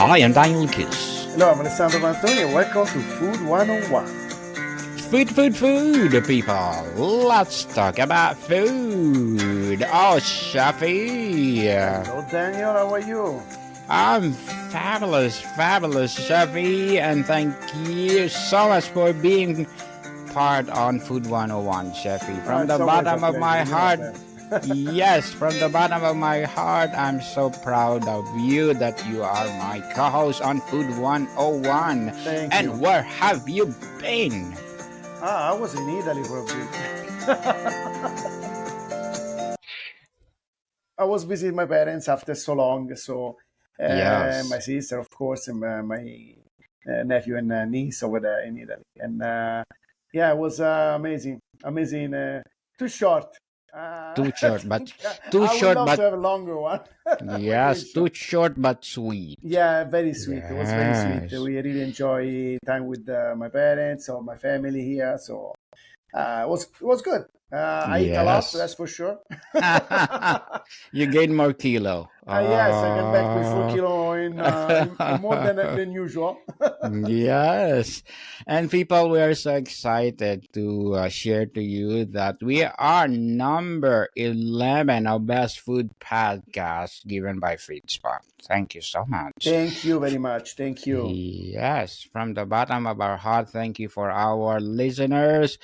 Hi, I'm Daniel Lucas. Hello, I'm Alessandro Pantoni and welcome to Food 101. Food, people. Let's talk about food. Oh, Shafi. Hello, Daniel, how are you? I'm fabulous, Shafi. And thank you so much for being part on Food 101, Shafi. From the It's always a bottom of pleasure, my you know heart, that. yes, from the bottom of my heart, I'm so proud of you that you are my co host on Food 101. Thank And you. where have you been? I was in Italy for a bit. I was visiting my parents after so long, so my Yes. sister, of course, and my nephew and niece over there in Italy. And yeah, it was amazing, too short. Too I short, but think too I would short, love to but have a longer one, yes, vacation. too short but sweet. Yeah, very sweet. It was very sweet. Yes. We really enjoy time with my parents or my family here. So it was good. I eat a lot, Yes. that's for sure. You gain more kilo. Yes, I came back with 4 kilo in more than usual. Yes. And people, we are so excited to share to you that we are number 11 of Best Food Podcast given by FeedSpot. Thank you so much. Thank you very much. Thank you. Yes, from the bottom of our heart, thank you for our listeners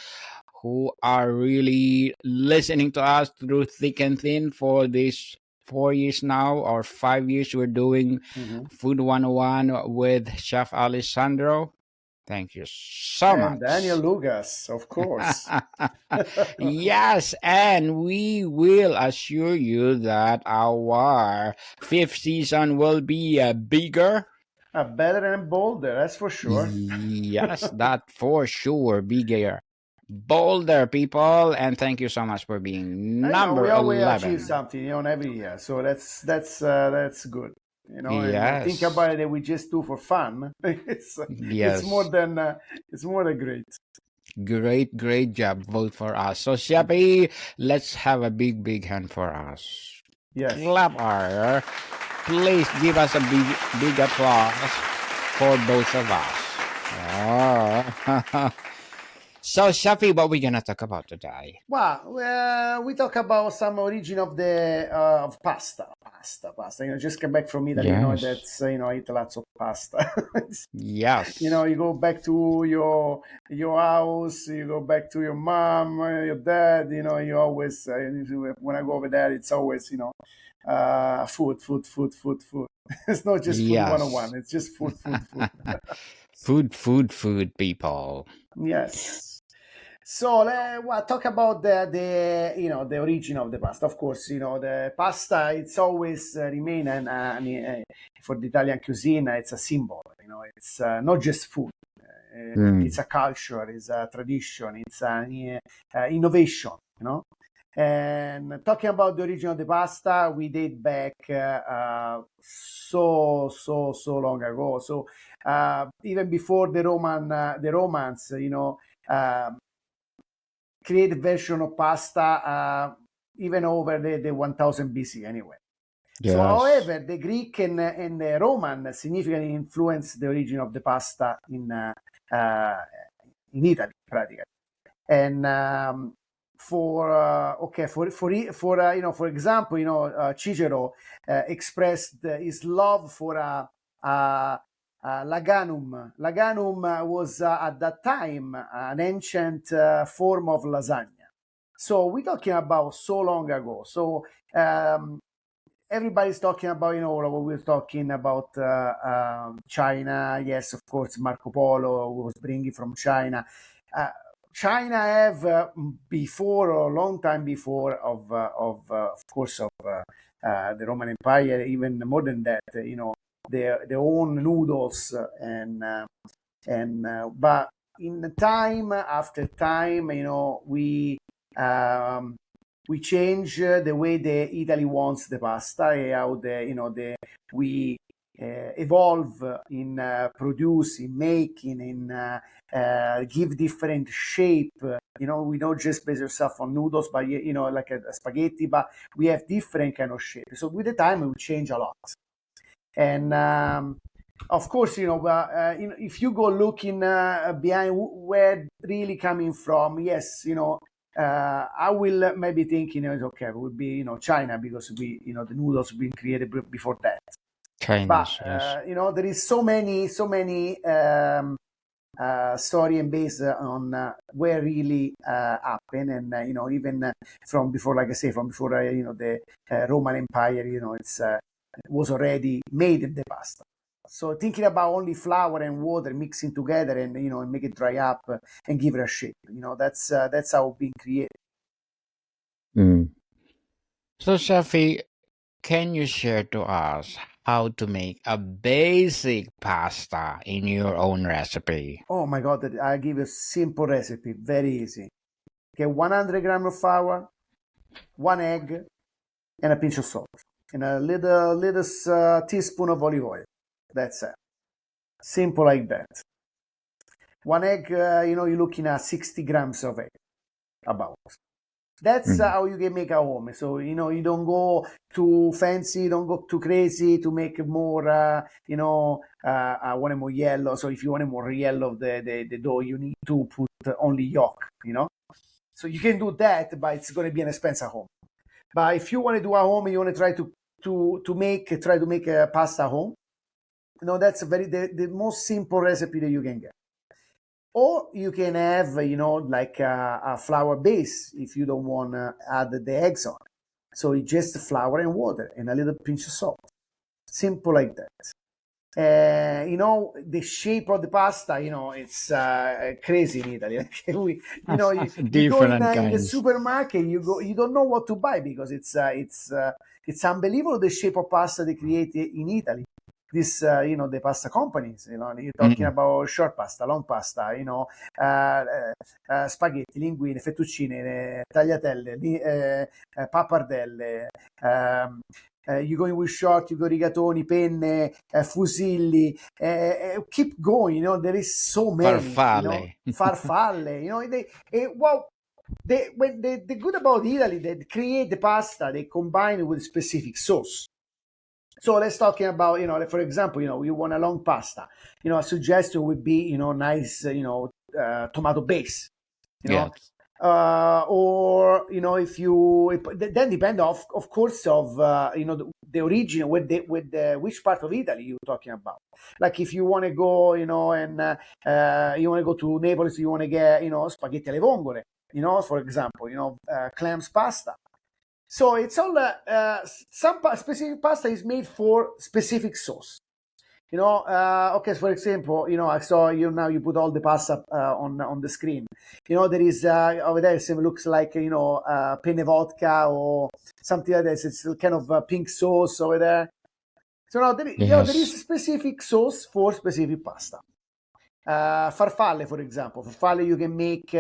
who are really listening to us through thick and thin for this 4 years now or 5 years. We're doing Mhm. Food 101 with Chef Alessandro. Thank you so And Daniel much. Lucas, of course. Yes, and we will assure you that our fifth season will be bigger. Better and bolder, that's for sure. Yes, that for sure. Bigger, bolder, people. And thank you so much for being We number always achieve 11. something, every year. So that's good. And think Yes. about it that we just do for fun. It's more Yes. than great. Great job. Vote for us. So, Shapi, let's have a big hand for us. Yes. Clap her. Please give us a big applause for both of us. Oh. So, Shafi, what we gonna talk about today? Well, we talk about some origin of the of pasta. Just come back from Italy. Yes. That's I eat lots of pasta. Yes. You go back to your house, you go back to your mom, your dad. You always when I go over there, it's always food. It's not just food Yes. 101. It's just food. Food, people. Yes. So well, talk about the origin of the pasta. Of course, the pasta. It's always remain for the Italian cuisine. It's a symbol. It's not just food. It's a culture. It's a tradition. It's an innovation. And talking about the origin of the pasta, we date back so long ago. So even before the Romans, uh, create version of pasta even over the 1000 BC anyway. So, Yes. however, the Greek and the Roman significantly influenced the origin of the pasta in Italy, practically. And for example, Cicero expressed his love for laganum. Laganum was at that time an ancient form of lasagna. So we're talking about so long ago. So everybody's talking about, we're talking about China. Yes, of course, Marco Polo was bringing from China. China have before or a long time before of course of the Roman Empire, even more than that. Their own noodles but in time after time, we change the way the Italy wants the pasta, how we evolve in producing, making, in give different shape. We don't just base ourselves on noodles, but like a spaghetti, but we have different kind of shape. So with the time, we change a lot. And Of course, if you go looking behind where really coming from, yes, I will maybe think, okay, it would be, China, because the noodles been created before that. But Chinese, yes. there is so many story and based on where really happened, and even from before, like I say, from before the Roman Empire, it was already made in the past. So thinking about only flour and water mixing together and and make it dry up and give it a shape, that's how it's being created. Mm. So, Shafi, can you share to us how to make a basic pasta in your own recipe? Oh my God, I give you a simple recipe, very easy. Okay, 100 grams of flour, one egg, and a pinch of salt, and a little teaspoon of olive oil. That's it. Simple like that. One egg, you're looking at 60 grams of egg, about. That's Mm. how you can make a home. So, you don't go too fancy, don't go too crazy to make it more, I want it more yellow. So if you want it more yellow, the dough, you need to put only yolk. So you can do that, but it's going to be an expensive home. But if you want to do a home, you want to try to make a pasta home, that's the most simple recipe that you can get. Or you can have, like a flour base if you don't want to add the eggs on. So it's just flour and water and a little pinch of salt. Simple like that. The shape of the pasta, it's crazy in Italy. You go Different in the kinds. supermarket, you don't know what to buy, because it's unbelievable the shape of pasta they create in Italy. This, the pasta companies, you're talking Mm-mm. about short pasta, long pasta, spaghetti, linguine, fettuccine, tagliatelle, pappardelle, you going with short, you go rigatoni, penne, fusilli, keep going, there is so many, Farfalle. farfalle, the good about Italy, they create the pasta, they combine it with specific sauce. So let's talking about, like for example, you want a long pasta, a suggestion would be, nice, tomato base, you know, Yes. or if you then depend of course of the origin which part of Italy you're talking about. Like if you want to go and you want to go to Naples, you want to get spaghetti alle vongole, for example, clams pasta. So it's all some specific pasta is made for specific sauce. Okay, for example, I saw now you put all the pasta on the screen. There is over there, it looks like, penne vodka or something like this. It's kind of pink sauce over there. So now there is Yes. a specific sauce for specific pasta. Farfalle, for example. Farfalle, you can make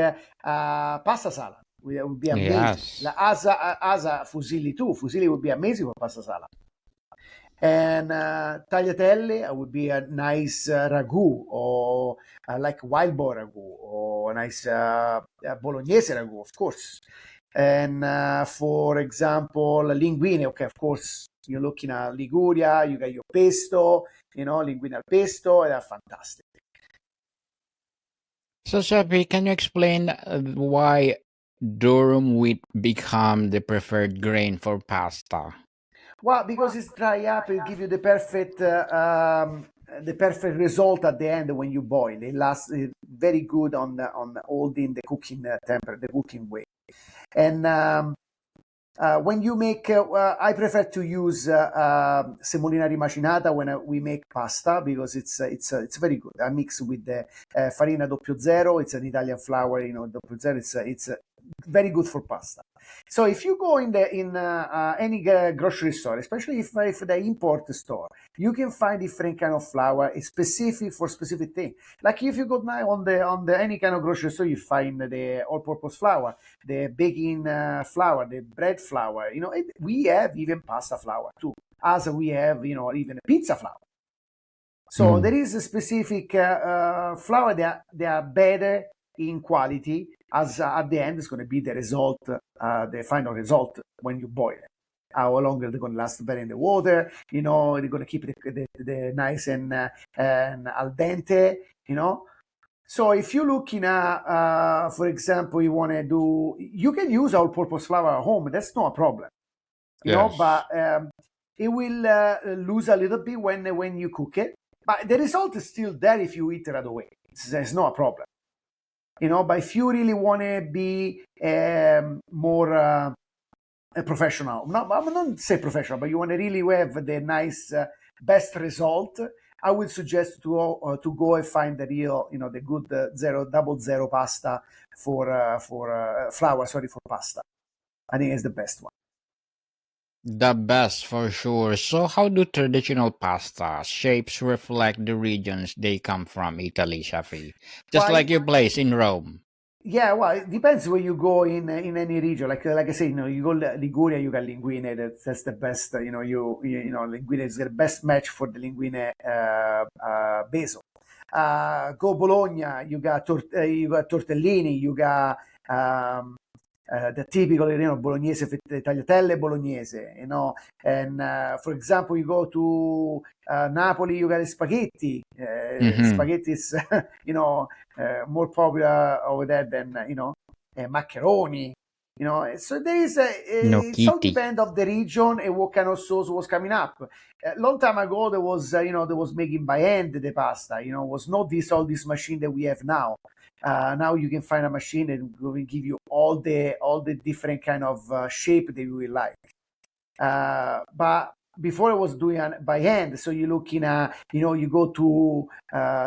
pasta salad. It would be amazing. Yes. La asa fusilli too. Fusilli would be amazing for pasta salad. And tagliatelle would be a nice ragu, or like wild boar ragu, or a nice bolognese ragu, of course. And for example, linguine, okay, of course, you're looking at Liguria, you got your pesto, linguine al pesto, and they're fantastic. So, Shafi, can you explain why durum wheat become the preferred grain for pasta? Well, because it's dry up, it give you the perfect result at the end when you boil. It lasts very good on holding the cooking temper, the cooking way. And when you make, I prefer to use semolina rimacinata when we make pasta, because it's very good. I mix with the farina 00. It's an Italian flour, 00. It's very good for pasta. So if you go in any grocery store, especially if the import store, you can find different kind of flour, specific for specific thing. Like if you go now on the any kind of grocery store, you find the all-purpose flour, the baking flour, the bread flour. We have even pasta flour too, as we have even pizza flour. So there Mm. is a specific flour that they are better in quality, as at the end is going to be the result, the final result when you boil it. how longer they're going to last better in the water. They're going to keep the nice and al dente. So if you're looking at, for example, you can use all-purpose flour at home. That's not a problem, Yes. but it will lose a little bit when you cook it. But the result is still there if you eat it right away. It's not a problem, But if you really want to be more professional, I will not say professional, but you want to really have the nice best result, I would suggest to go and find the real, the good double zero pasta for flour. Sorry, for pasta. I think it's the best one. The best for sure. So, how do traditional pasta shapes reflect the regions they come from, Italy, Shafi? Just Why? like your place in Rome. Yeah, well, it depends where you go in any region. Like I say, you go Liguria, you got linguine. That's the best. Linguine is the best match for the linguine basil. Go Bologna, you got tortellini, you got the typical, bolognese, tagliatelle bolognese, And for example, you go to Napoli, you got the spaghetti. Mm-hmm. Spaghetti is, more popular over there than, macaroni. So No it's all kitty. depend of the region and what kind of sauce was coming up. A long time ago, there was making by hand the pasta. Was not all this machine that we have now. Now you can find a machine that will give you all the different kind of shape that you will like. But before I was doing by hand, so you're looking at, you go to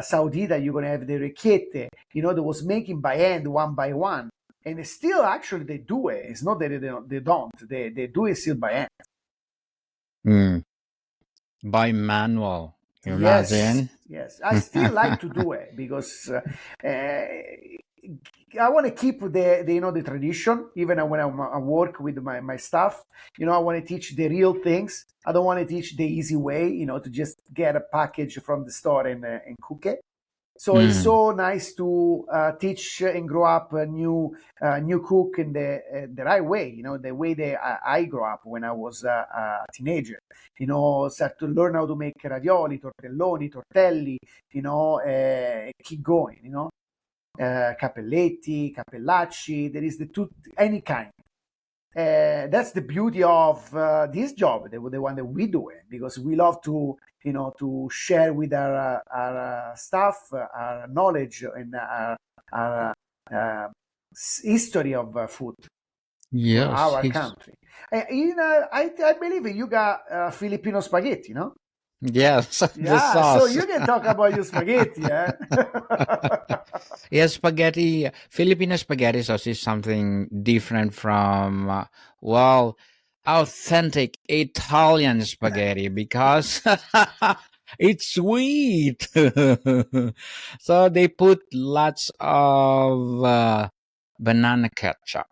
Saudi, that you're gonna have the ricchette, that was making by hand one by one, and still actually they do it. It's not that they do it still by hand. Mm. By manual. You Yes, imagine? yes. I still like to do it because I want to keep the tradition even when I work with my staff. I want to teach the real things. I don't want to teach the easy way. To just get a package from the store and cook it. So it's Mm. so nice to teach and grow up a new cook in the right way. The way that I grew up when I was a teenager. Start to learn how to make ravioli, tortelloni, tortelli. Keep going. Cappelletti, cappellacci. There is any kind. That's the beauty of this job, the one that we do it, because we love to share with our staff our knowledge and our history of food for Yes, our he's country. I believe you got Filipino spaghetti, no? yes, the Yeah, so sauce. you can talk about your spaghetti, eh? Yes, spaghetti. Filipino spaghetti sauce is something different from, well, authentic Italian spaghetti because it's sweet. So they put lots of banana ketchup.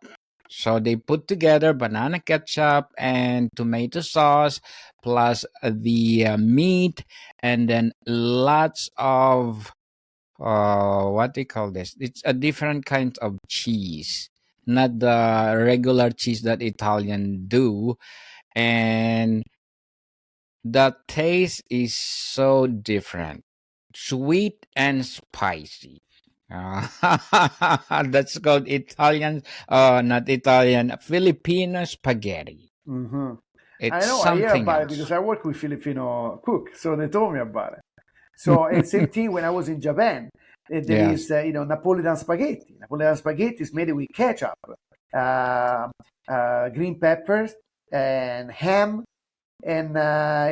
So they put together banana ketchup and tomato sauce plus the meat, and then lots of what they call this, it's a different kind of cheese, not the regular cheese that Italian do. And the taste is so different, sweet and spicy. Uh, that's called Italian, not Italian, Filipino spaghetti. Hmm. It's I know, I hear something about it else. because I work with Filipino cook, so they told me about it. So, and same thing when I was in Japan, there Yes. is, Napoleon spaghetti. Napoleon spaghetti is made with ketchup, uh, green peppers, and ham, and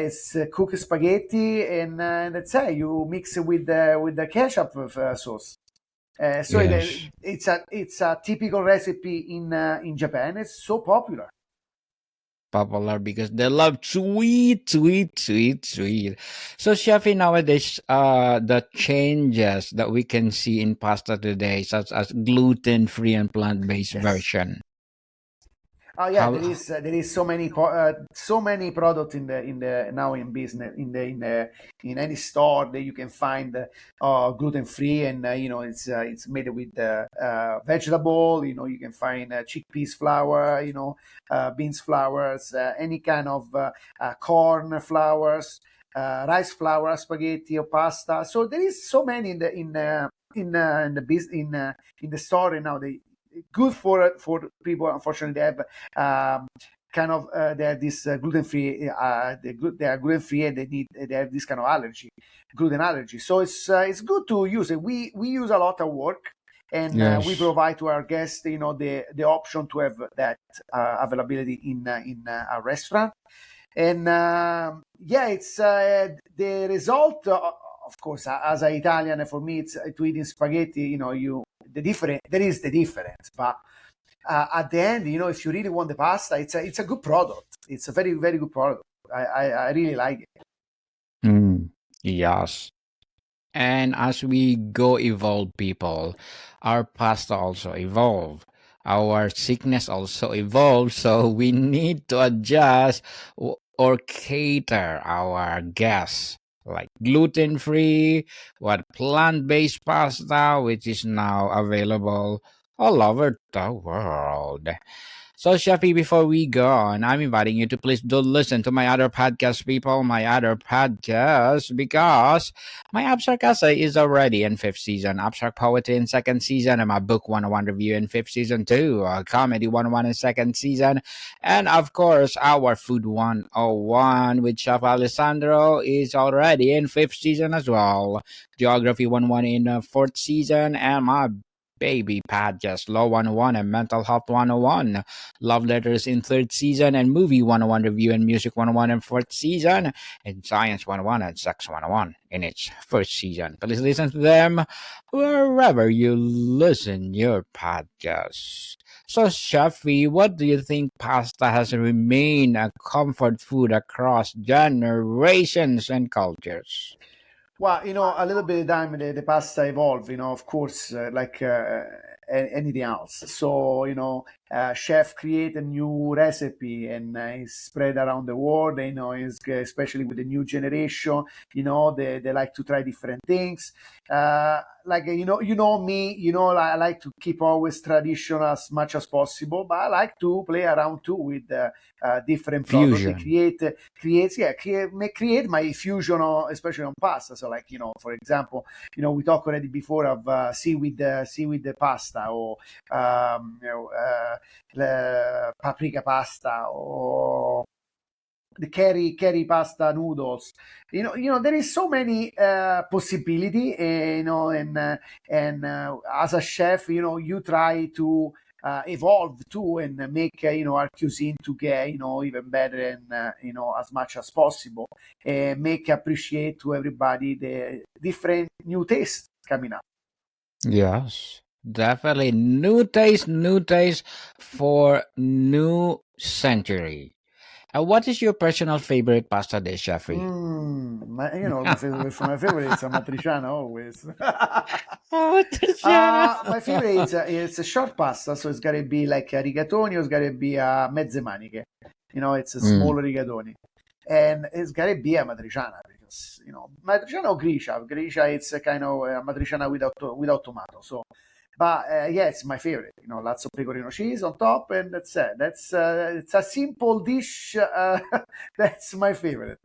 it's cooked spaghetti, and that's it. You mix it with the ketchup sauce. So Yes. it's a typical recipe in Japan. It's so popular. Popular because they love sweet, sweet, sweet, sweet. So, Chefy, nowadays, the changes that we can see in pasta today, such as gluten-free and plant-based Yes. version. Oh yeah, How there is so many products in the now in business in any store that you can find gluten free, and it's made with vegetable. You can find chickpeas flour, beans flours, any kind of corn flours, rice flour, spaghetti or pasta. So there is so many in the business in the store now. They good for people. Unfortunately, they have kind of they have this gluten free. They are gluten free, and they have this kind of allergy, gluten allergy. So it's good to use it. We use a lot of work, and we yes. provide to our guests, the option to have that availability in a restaurant. And yeah, it's the result. Of course, as an Italian, for me, it's to eating spaghetti. You the different there is the difference, but at the end, if you really want the pasta, it's a good product. It's a very very good product. I really like it. Mm, yes. And as we go evolve, people, our pasta also evolve. Our sickness also evolves. So we need to adjust or cater our guests. Like gluten free, what plant based pasta, which is now available all over the world. So, Sheffy, before we go on, I'm inviting you to please do listen to my other podcast, people, my other podcast, because my Abstract Essay is already in fifth season, Abstract Poetry in second season, and my Book 101 review in fifth season too, Comedy 101 in second season, and of course, our Food 101 with Chef Alessandro is already in fifth season as well. Geography 101 in fourth season, and my baby podcast Law 101 and Mental Health 101. Love Letters in third season, and Movie 101 Review and Music 101 in fourth season, and Science 101 and Sex 101 in its first season. Please listen to them wherever you listen your podcasts. So, Shafi, what do you think pasta has remained a comfort food across generations and cultures? Well, a little bit of time the pasta evolve, of course, like anything else. So, chef create a new recipe and it's spread around the world. Especially with the new generation, they like to try different things. Like me, I like to keep always traditional as much as possible, but I like to play around too with different products. They Fusion. create my fusion, especially on pasta. So, like, for example, we talked already before of seaweed pasta, or paprika pasta, or the curry pasta noodles. There is so many possibility. And as a chef, you try to evolve too, and make our cuisine to get even better, and as much as possible, and make appreciate to everybody the different new tastes coming up. Yes, definitely. New taste for new century. What is your personal favorite pasta dish, Jeffrey? My favorite is a matriciana always. Oh, Tatiana. My favorite is a short pasta, so it's gotta be like a rigatoni, or it's gotta be a mezze maniche. It's a small Mm, rigatoni, and it's gotta be a matriciana, because matriciana or gricia. Gricia, it's a kind of matriciana without tomato. So, but yeah, it's my favorite. Lots of pecorino cheese on top, and that's it. It's a simple dish. That's my favorite.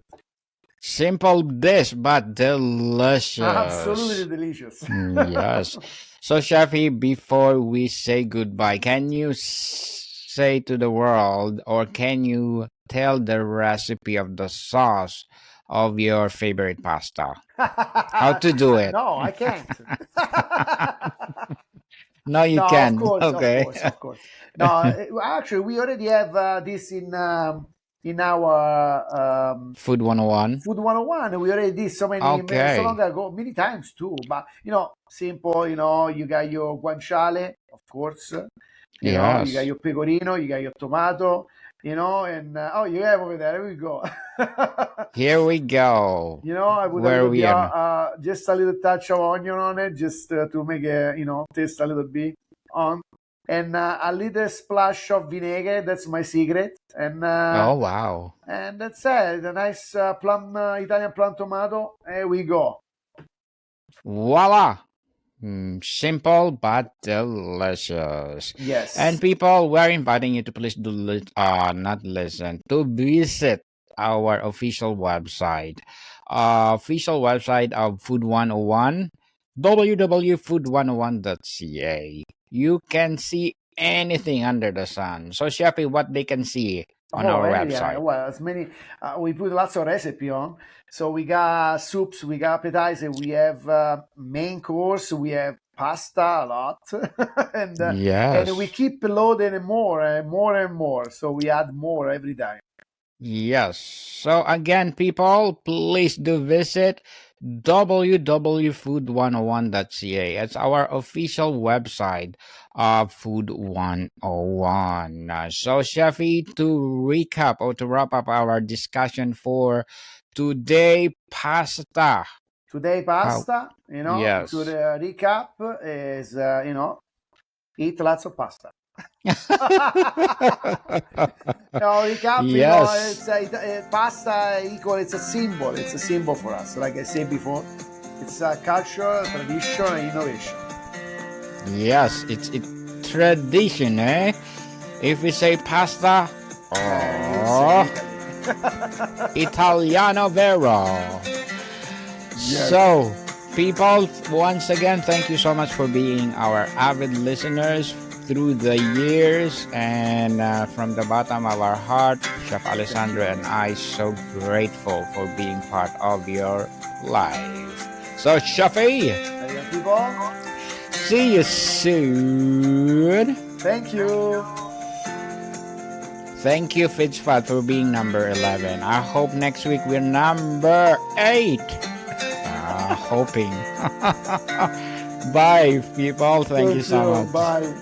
simple dish, but delicious. Absolutely delicious. Yes. So, Shafi, before we say goodbye, can you say to the world, or can you tell the recipe of the sauce of your favorite pasta? How to do it? No, I can't. No, you No, of can. course, of Okay. course, of course. No, actually, we already have this in our Food 101. Food 101. We already did so long Okay. ago, many times too. But simple. You got your guanciale, of course. You got Yes. your pecorino, you got your tomato. And oh, you have over there. There we go. Here we go. I put a Where little we bit, are. just a little touch of onion on it, just to make it, taste a little bit on. and a little splash of vinegar. That's my secret. Oh, wow. And that's it. A nice plum Italian plum tomato. Here we go. Voila. Simple but delicious. And Yes. people, we're inviting you to please not listen, to visit our official website of Food 101, www.food101.ca. You can see anything under the sun. So, Sheffy, what they can see on Oh, our yeah. website? Well, as many, we put lots of recipe on. So we got soups, we got appetizer, we have main course, we have pasta a lot, and we Yes. keep loading more and more and more. So we add more every time. Yes. So again, people, please do visit www.food101.ca. It's our official website of Food 101. So, Sheffy, to recap or to wrap up our discussion for today, pasta. Today, How? pasta, to Yes. the recap is, eat lots of pasta. No, recap, Yes. pasta equal, it's a symbol. It's a symbol for us. Like I said before, it's a culture, tradition, and innovation. Yes. It's tradition, eh? If we say pasta, You say oh, Italy. Italiano Vero. Yes. So, people, once again, thank you so much for being our avid listeners through the years. And from the bottom of our heart, Chef Alessandro and I so grateful for being part of your life. So, Chefy, People, see you soon. thank you. Thank you, Fitzpat, for being number 11. I hope next week we're number 8. Hoping. Bye, people. Thank you Thank so you. much. Bye.